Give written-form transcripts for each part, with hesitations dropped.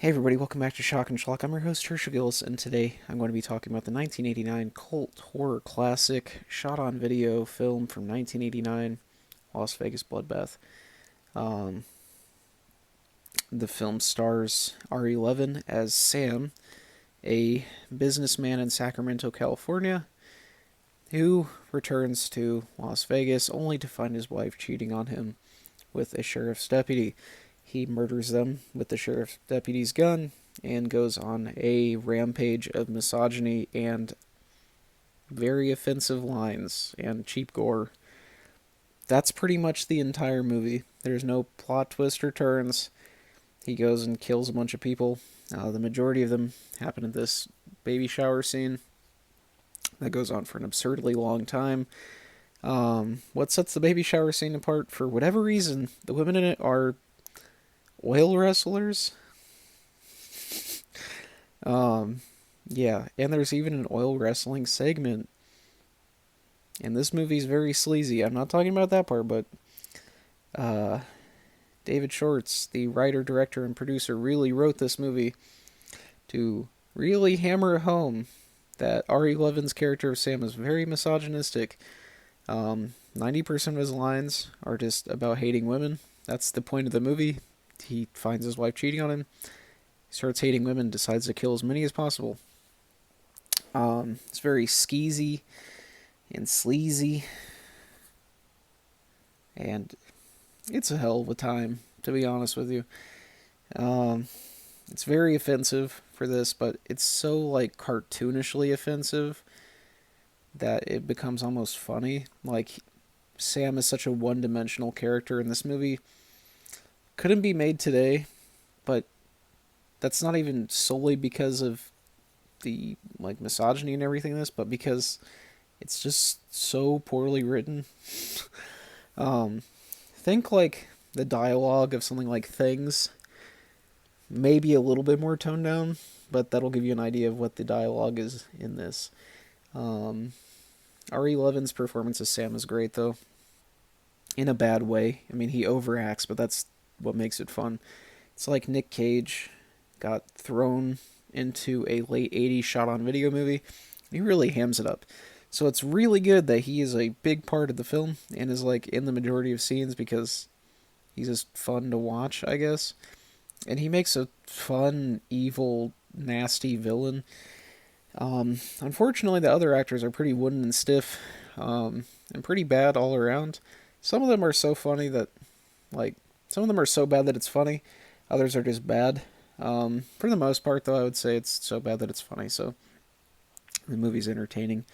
Hey everybody, welcome back to Shock and Schlock. I'm your host Herschel Gillis, and today I'm going to be talking about the 1989 cult horror classic, shot on video film from 1989, Las Vegas Bloodbath. Um, the film stars R11 as Sam, a businessman in Sacramento, California, who returns to Las Vegas only to find his wife cheating on him with a sheriff's deputy. He murders them with the sheriff's deputy's gun and goes on a rampage of misogyny and very offensive lines and cheap gore. That's pretty much the entire movie. There's no plot twist or turns. He goes and kills a bunch of people. The majority of them happen in this baby shower scene that goes on for an absurdly long time. What sets the baby shower scene apart, for whatever reason, the women in it are oil wrestlers. Um, yeah, and there's even an oil wrestling segment. And this movie's very sleazy. I'm not talking about that part, but uh, David Shorts, the writer, director, and producer, really wrote this movie to really hammer home that R11's character of Sam is very misogynistic. 90% of his lines are just about hating women. That's the point of the movie. He finds his wife cheating on him, starts hating women, decides to kill as many as possible. It's very skeezy and sleazy, and it's a hell of a time, to be honest with you. Um, it's very offensive for this, but it's so like cartoonishly offensive that it becomes almost funny. Like, Sam is such a one-dimensional character in this movie. Couldn't be made today, but that's not even solely because of the like misogyny and everything in this, but because it's just so poorly written. um, think like the dialogue of something like Things, maybe a little bit more toned down, but that'll give you an idea of what the dialogue is in this. Um, R11's performance as Sam is great, though, in a bad way. I mean, he overacts, but that's what makes it fun. It's like Nick Cage got thrown into a late 80s shot on video movie. He really hams it up. So it's really good that he is a big part of the film and is like in the majority of scenes because he's just fun to watch, I guess. And he makes a fun, evil, nasty villain. Unfortunately, the other actors are pretty wooden and stiff, and pretty bad all around. Some of them are so funny that, like, some of them are so bad that it's funny. Others are just bad. For the most part, though, I would say it's so bad that it's funny. So the movie's entertaining.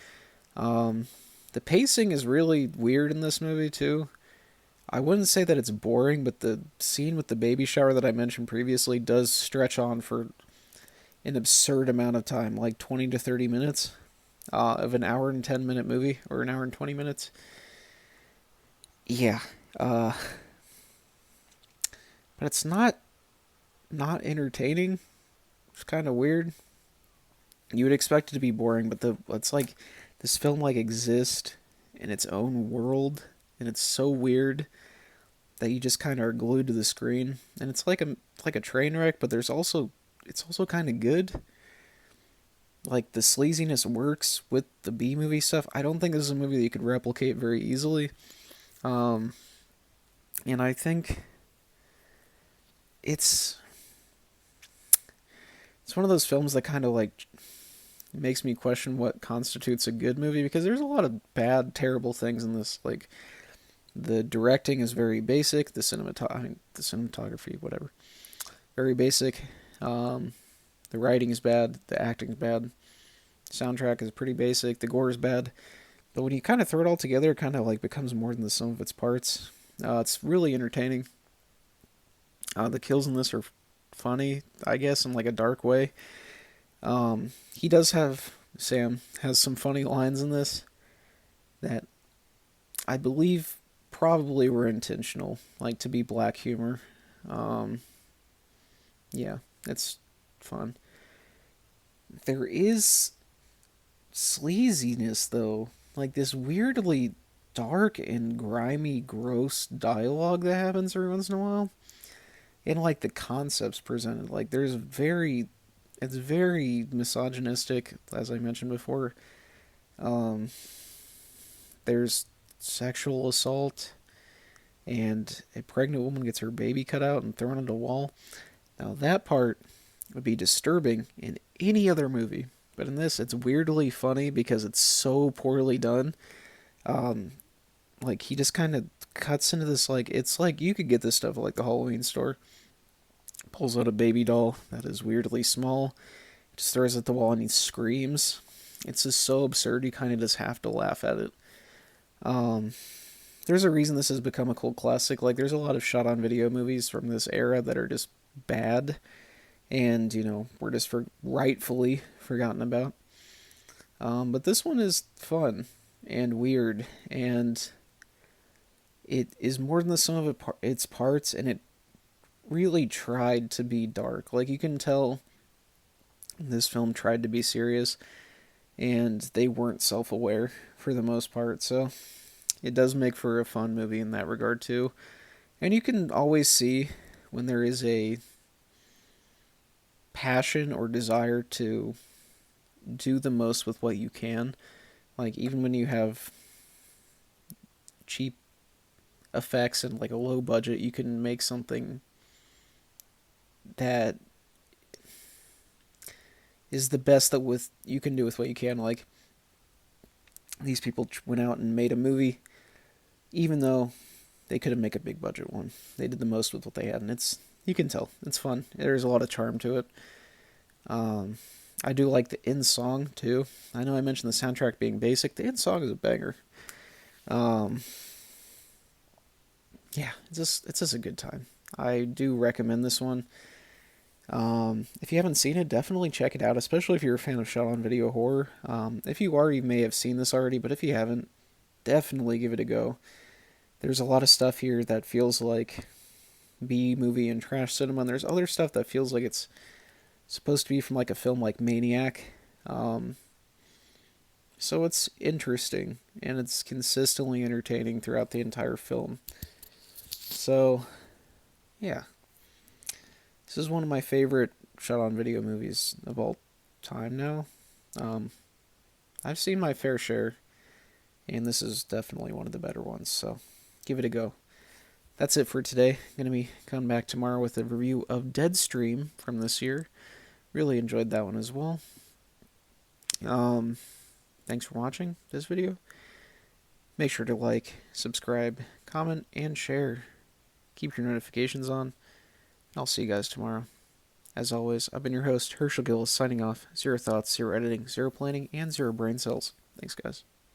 The pacing is really weird in this movie too. I wouldn't say that it's boring, but the scene with the baby shower that I mentioned previously does stretch on for an absurd amount of time, like 20 to 30 minutes of an hour and 10-minute movie, or an hour and 20 minutes. Yeah. Uh, but it's not entertaining. It's kind of weird. You would expect it to be boring, but it's like this film like exists in its own world, and it's so weird that you just kind of are glued to the screen, and it's like a train wreck, but it's also kind of good. Like, the sleaziness works with the B movie stuff. I don't think this is a movie that you could replicate very easily. Um, and I think it's it's one of those films that kind of like makes me question what constitutes a good movie, because there's a lot of bad, terrible things in this. Like, the directing is very basic. The cinematography, whatever, very basic. Um, the writing is bad. The acting is bad. The soundtrack is pretty basic. The gore is bad. But when you kind of throw it all together, it kind of like becomes more than the sum of its parts. It's really entertaining. The kills in this are funny, I guess, in like a dark way. He does have Sam has some funny lines in this that I believe probably were intentional, like to be black humor. Um, yeah, it's fun. There is sleaziness though, like this weirdly dark and grimy, gross dialogue that happens every once in a while. and like the concepts presented. Like there's very, it's very misogynistic, as I mentioned before. Um, there's sexual assault, and a pregnant woman gets her baby cut out and thrown into a wall. Now that part would be disturbing in any other movie, but in this, it's weirdly funny because it's so poorly done. Um, like he just kind of cuts into this, like it's like you could get this stuff at like the Halloween store. Pulls out a baby doll that is weirdly small, just throws it at the wall and he screams. It's just so absurd you kind of just have to laugh at it. Um, there's a reason this has become a cult classic. Like there's a lot of shot on video movies from this era that are just bad and we're just rightfully forgotten about. But this one is fun and weird, and it is more than the sum of its parts, and it really tried to be dark. Like you can tell this film tried to be serious, and they weren't self-aware for the most part. So it does make for a fun movie in that regard too. And you can always see when there is a passion or desire to do the most with what you can. Like even when you have cheap effects and like a low budget, you can make something that is the best that with you can do with what you can. Like these people went out and made a movie, even though they could have made a big budget one. They did the most with what they had, and it's you can tell it's fun. There's a lot of charm to it. Um, I do like the end song too. I know I mentioned the soundtrack being basic. The end song is a banger. Um, yeah, it's just a good time. I do recommend this one. If you haven't seen it, definitely check it out, especially if you're a fan of shot on video horror. If you are, you may have seen this already, but if you haven't, definitely give it a go. There's a lot of stuff here that feels like B movie and trash cinema, and there's other stuff that feels like it's supposed to be from like a film like Maniac. Um, so it's interesting and it's consistently entertaining throughout the entire film. So, yeah, this is one of my favorite shot on video movies of all time now. Um, I've seen my fair share, and this is definitely one of the better ones, so give it a go. That's it for today. I'm going to be coming back tomorrow with a review of Deadstream from this year. Really enjoyed that one as well. Um, Thanks for watching this video. Make sure to like, subscribe, comment, and share. Keep your notifications on. I'll see you guys tomorrow. As always, I've been your host, Herschel Gillis, signing off. Zero thoughts, zero editing, zero planning, and zero brain cells. Thanks, guys.